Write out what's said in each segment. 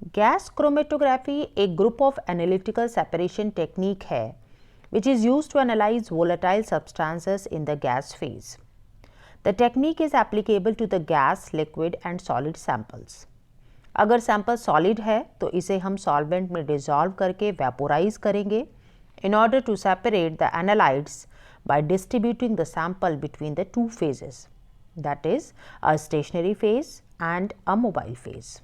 Gas chromatography एक group of analytical separation technique है which is used to analyze volatile substances in the gas phase. The technique is applicable to the gas, liquid and solid samples. अगर sample solid है तो इसे हम solvent में dissolve करके vaporise करेंगे in order to separate the analytes by distributing the sample between the two phases, that is a stationary phase and a mobile phase.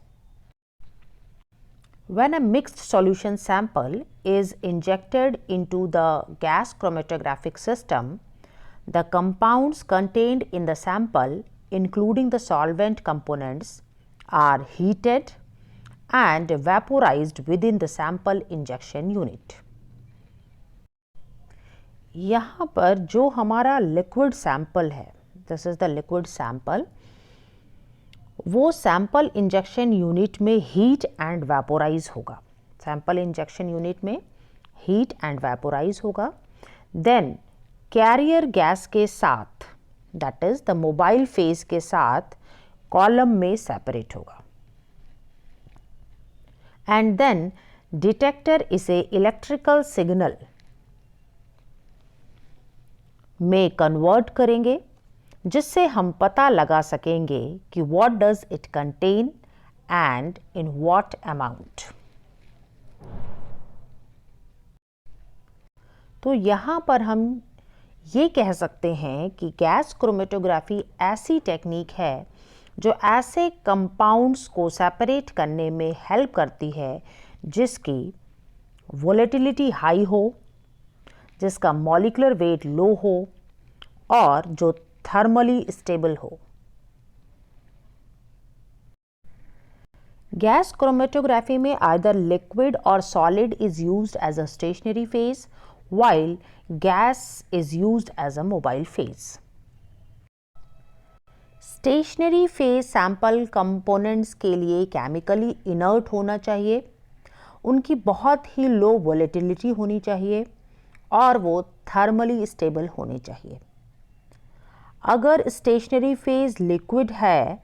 When a mixed solution sample is injected into the gas chromatographic system, the compounds contained in the sample, including the solvent components, are heated and vaporized within the sample injection unit. यहाँ पर जो हमारा liquid sample है, this is the liquid sample, वो sample injection unit में heat and vaporise होगा. Sample injection unit में heat and vaporise होगा. देन कैरियर गैस के साथ, that is the mobile phase के साथ कॉलम में सेपरेट होगा. एंड देन डिटेक्टर इसे इलेक्ट्रिकल सिग्नल में कन्वर्ट करेंगे जिससे हम पता लगा सकेंगे कि what does it contain and in what amount. तो यहाँ पर हम ये कह सकते हैं कि गैस क्रोमेटोग्राफी ऐसी टेक्निक है जो ऐसे कंपाउंड्स को सेपरेट करने में हेल्प करती है जिसकी वोलेटिलिटी हाई हो, जिसका मॉलिक्यूलर वेट लो हो और जो थर्मली स्टेबल हो. गैस क्रोमेटोग्राफी में आइदर लिक्विड और solid is used as a stationary phase while gas is used as a mobile phase. Stationary phase sample components के लिए केमिकली इनर्ट होना चाहिए, उनकी बहुत ही लो वोलेटिलिटी होनी चाहिए और वो थर्मली स्टेबल होनी चाहिए. अगर स्टेशनरी फेज लिक्विड है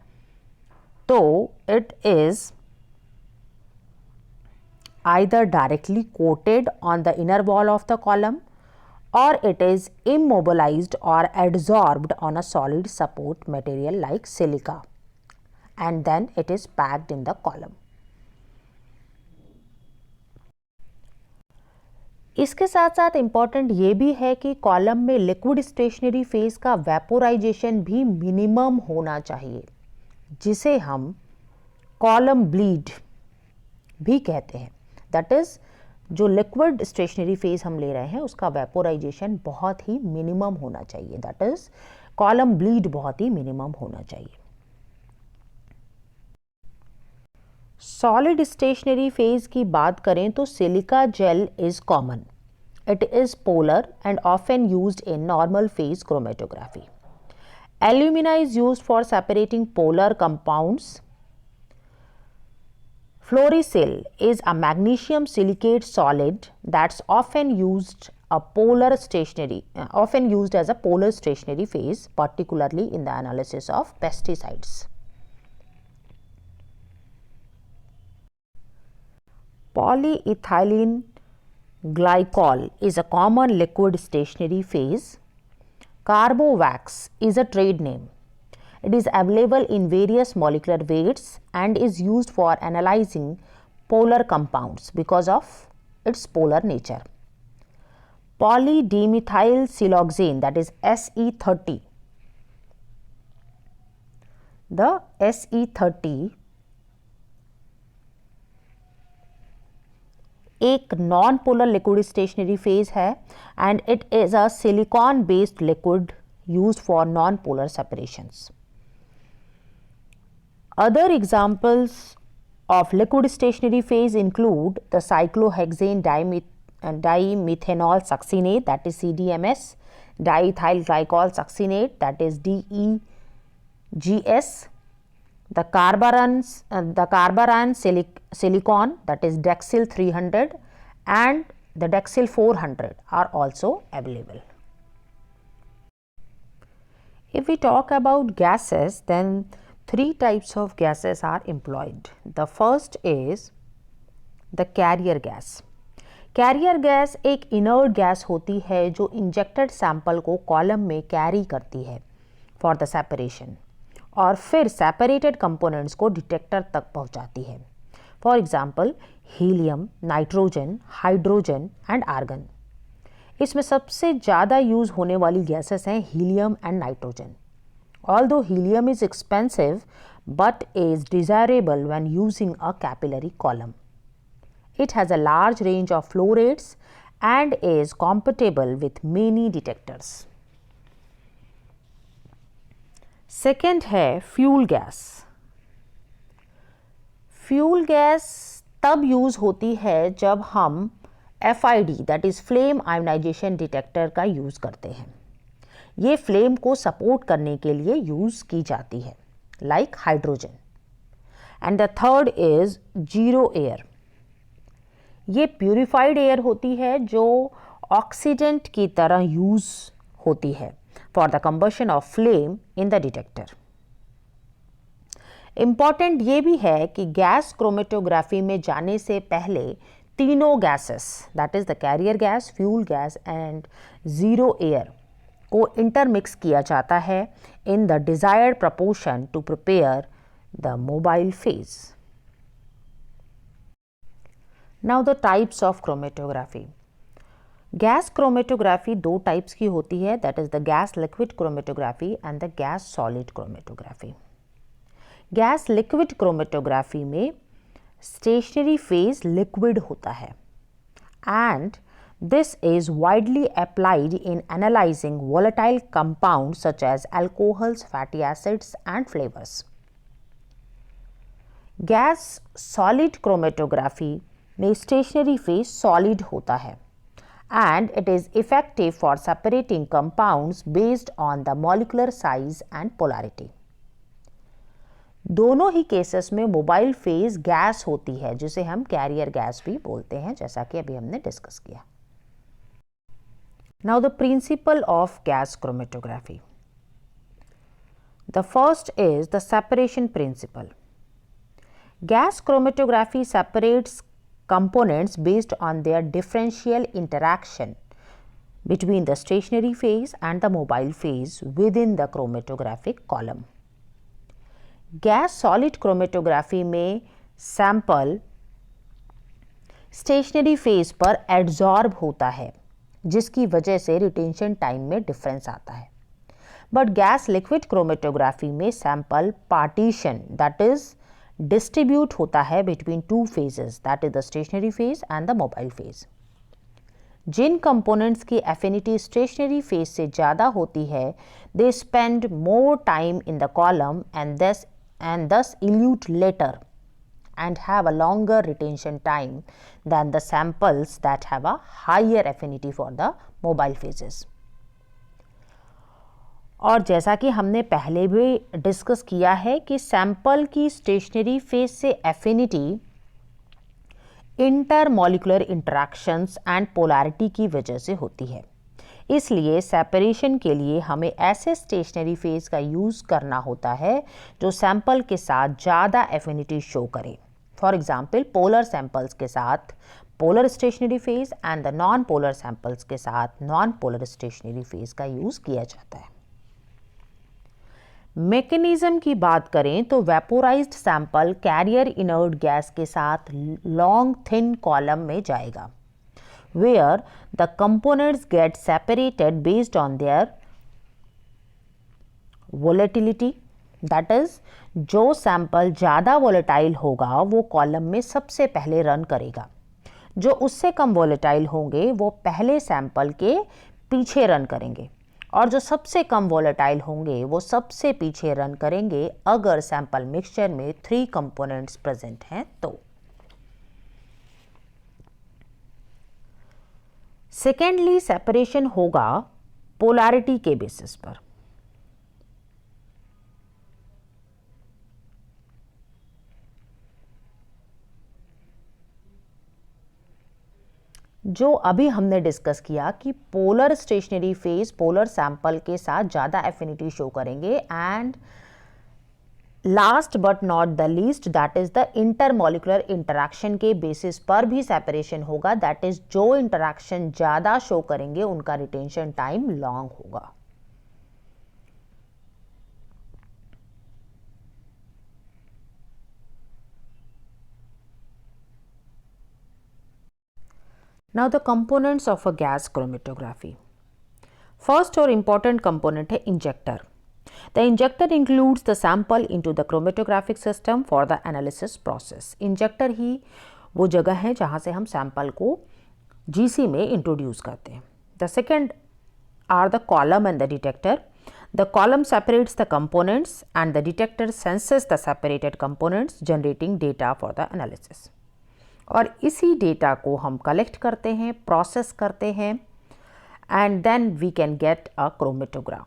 तो it is either directly coated on the inner wall of the column or it is immobilized or adsorbed on a solid support material like silica and then it is packed in the column. इसके साथ साथ important ये भी है कि column में liquid stationery phase का vaporisation भी मिनिमम होना चाहिए जिसे हम कॉलम ब्लीड भी कहते हैं. दैट इज जो लिक्विड स्टेशनरी फेज हम ले रहे हैं उसका वेपोराइजेशन बहुत ही मिनिमम होना चाहिए. दैट इज कॉलम ब्लीड बहुत ही मिनिमम होना चाहिए. सॉलिड स्टेशनरी फेज की बात करें तो silica gel is common. It is polar and often used in normal phase chromatography. Alumina is used for separating polar compounds. Fluorosil is a magnesium silicate solid that's often used as a polar stationary phase, particularly in the analysis of pesticides. Polyethylene glycol is a common liquid stationary phase. Carbovax is a trade name. It is available in various molecular weights and is used for analyzing polar compounds because of its polar nature. Polydimethyl siloxane, that is SE30. The SE30 एक non polar liquid stationary phase है and it is a silicon based liquid used for non-polar separations. Other examples of liquid stationary phase include the cyclohexane dimethanol succinate, that is CDMS, diethyl glycol succinate, that is DEGS, the carbaran silicon, that is Dexil 300, and the Dexil 400 are also available. If we talk about gases, then three types of gases are employed. The first is the carrier gas. Carrier gas एक inert gas होती है जो injected sample को column में carry करती है for the separation और फिर सेपरेटेड कंपोनेंट्स को डिटेक्टर तक पहुंचाती है। For example helium, nitrogen, hydrogen and argon. इसमें सबसे ज़्यादा यूज़ होने वाली गैसेस हैं helium and nitrogen. Although helium is expensive but is desirable when using a capillary column. It has a large range of flow rates and is compatible with many detectors. Second है fuel gas. Fuel gas तब use होती है जब हम FID that is flame ionization detector का use करते हैं। ये फ्लेम को सपोर्ट करने के लिए यूज़ की जाती है like hydrogen. And the third is zero air. ये purified air होती है जो ऑक्सीडेंट की तरह यूज होती है for the combustion of flame in the detector. Important ये भी है कि गैस क्रोमेटोग्राफी में जाने से पहले तीनों gases that is the carrier gas, fuel gas and zero air को इंटरमिक्स किया जाता है in the desired proportion to prepare the mobile phase. Now the types of chromatography. Gas chromatography दो टाइप्स की होती है that is the gas liquid chromatography and the gas solid chromatography. Gas liquid chromatography में stationary phase liquid होता है and this is widely applied in analyzing volatile compounds such as alcohols, fatty acids and flavors. Gas solid chromatography में stationary phase solid होता है and it is effective for separating compounds based on the molecular size and polarity. दोनों ही cases में mobile phase gas होती है जिसे हम career gas भी बोलते हैं, जैसा कि अभी हमने डिस्कस किया। Now the principle of gas chromatography. The first is the separation principle. Gas chromatography separates components based on their differential interaction between the stationary phase and the mobile phase within the chromatographic column. Gas solid chromatography में sample stationary phase पर adsorb होता है जिसकी वजह से retention time में difference आता है। बट गैस लिक्विड क्रोमेटोग्राफी में sample partition that is distribute होता है between two phases that is the stationary phase and the mobile phase. जिन कंपोनेंट्स की एफिनिटी स्टेशनरी फेज से ज़्यादा होती है they spend more time in the column and thus elute later and have a longer retention time than the samples that have a higher affinity for the mobile phases. और जैसा कि हमने पहले भी डिस्कस किया है कि सैंपल की स्टेशनरी फेज से affinity intermolecular interactions and polarity की वजह से होती है। इसलिए सेपरेशन के लिए हमें ऐसे स्टेशनरी फेज का यूज़ करना होता है जो सैंपल के साथ ज़्यादा एफिनिटी शो करे। फॉर एग्जाम्पल पोलर सैंपल्स के साथ polar stationary phase and the non polar samples के साथ नॉन पोलर स्टेशनरी फेज का यूज़ किया जाता है। मैकेनिज्म की बात करें तो vaporized sample carrier inert gas के साथ लॉन्ग थिन कॉलम में जाएगा where the components get separated based on their volatility that is जो सैंपल ज़्यादा वोलेटाइल होगा वो कॉलम में सबसे पहले रन करेगा, जो उससे कम वोलेटाइल होंगे वो पहले सैंपल के पीछे रन करेंगे और जो सबसे कम वोलेटाइल होंगे वो सबसे पीछे रन करेंगे अगर सैंपल मिक्सचर में 3 कंपोनेंट्स प्रेजेंट हैं तो। सेकेंडली सेपरेशन होगा पोलैरिटी के बेसिस पर। जो अभी हमने डिस्कस किया कि polar stationary phase polar sample के साथ ज़्यादा एफिनिटी शो करेंगे and last but not the least, that is the intermolecular interaction के बेसिस पर भी सेपरेशन होगा। दैट इज जो इंटरैक्शन ज़्यादा शो करेंगे उनका रिटेंशन टाइम लॉन्ग होगा। Now the components of a gas chromatography. First और important component है injector. The injector includes the sample into the chromatographic system for the analysis process. Injector ही वो जगह है जहाँ से हम sample को GC में introduce करते हैं. The second are the column and the detector. The column separates the components and the detector senses the separated components, generating data for the analysis. और इसी डेटा को हम कलेक्ट करते हैं, प्रोसेस करते हैं, and then we can get a chromatograph.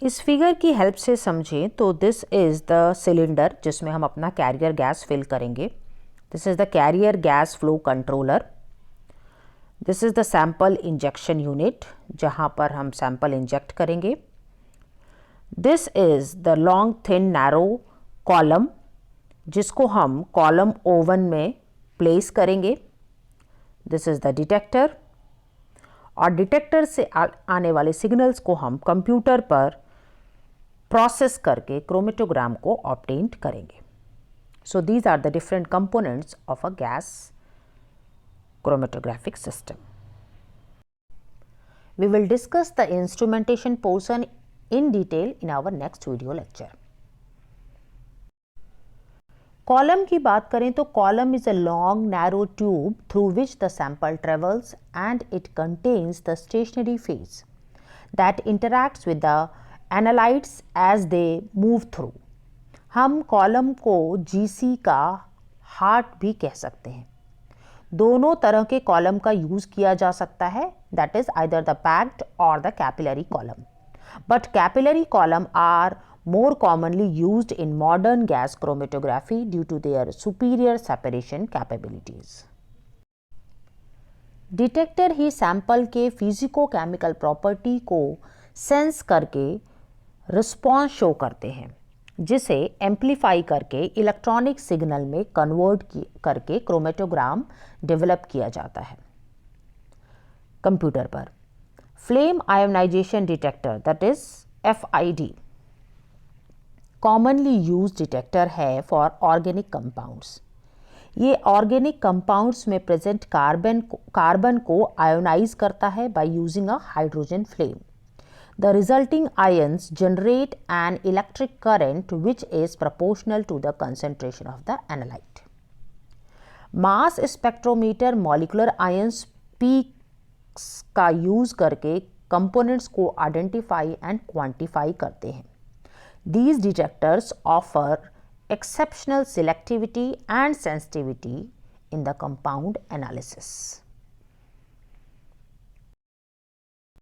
इस figure की हेल्प से समझें तो दिस इज द सिलेंडर जिसमें हम अपना कैरियर गैस फिल करेंगे। This is the carrier gas flow controller. This is the sample injection unit जहां पर हम सैंपल इंजेक्ट करेंगे। This is the long thin narrow column जिसको हम कॉलम ओवन में प्लेस करेंगे। दिस इज द डिटेक्टर, और डिटेक्टर से आने वाले सिग्नल्स को हम कंप्यूटर पर प्रोसेस करके क्रोमेटोग्राम को ऑब्टेन करेंगे। So these are the different components of a gas chromatographic system. We will discuss the instrumentation portion in detail in our next video lecture. Column की बात करें तो column is a long narrow tube through which the sample travels and it contains the stationary phase that interacts with the analytes as they move through. हम column को GC का heart भी कह सकते हैं। दोनों तरह के कॉलम का यूज किया जा सकता है, that is either the packed or the capillary column, but capillary column are more commonly used in modern gas chromatography due to their superior separation capabilities. Detector ही सैंपल के फिजिको-केमिकल प्रॉपर्टी को sense करके response show करते हैं, जिसे amplify करके electronic signal में convert करके क्रोमेटोग्राम डेवलप किया जाता है कंप्यूटर पर। Flame ionization detector that is FID commonly use detector है फॉर ऑर्गेनिक कंपाउंड्स। ये ऑर्गेनिक कंपाउंड्स में प्रेजेंट कार्बन को आयोनाइज करता है by using a hydrogen flame. The resulting ions generate an electric current which is proportional to the concentration of the analyte. Mass spectrometer molecular ions peaks का use करके components को identify and quantify करते हैं। These detectors offer exceptional selectivity and sensitivity in the compound analysis.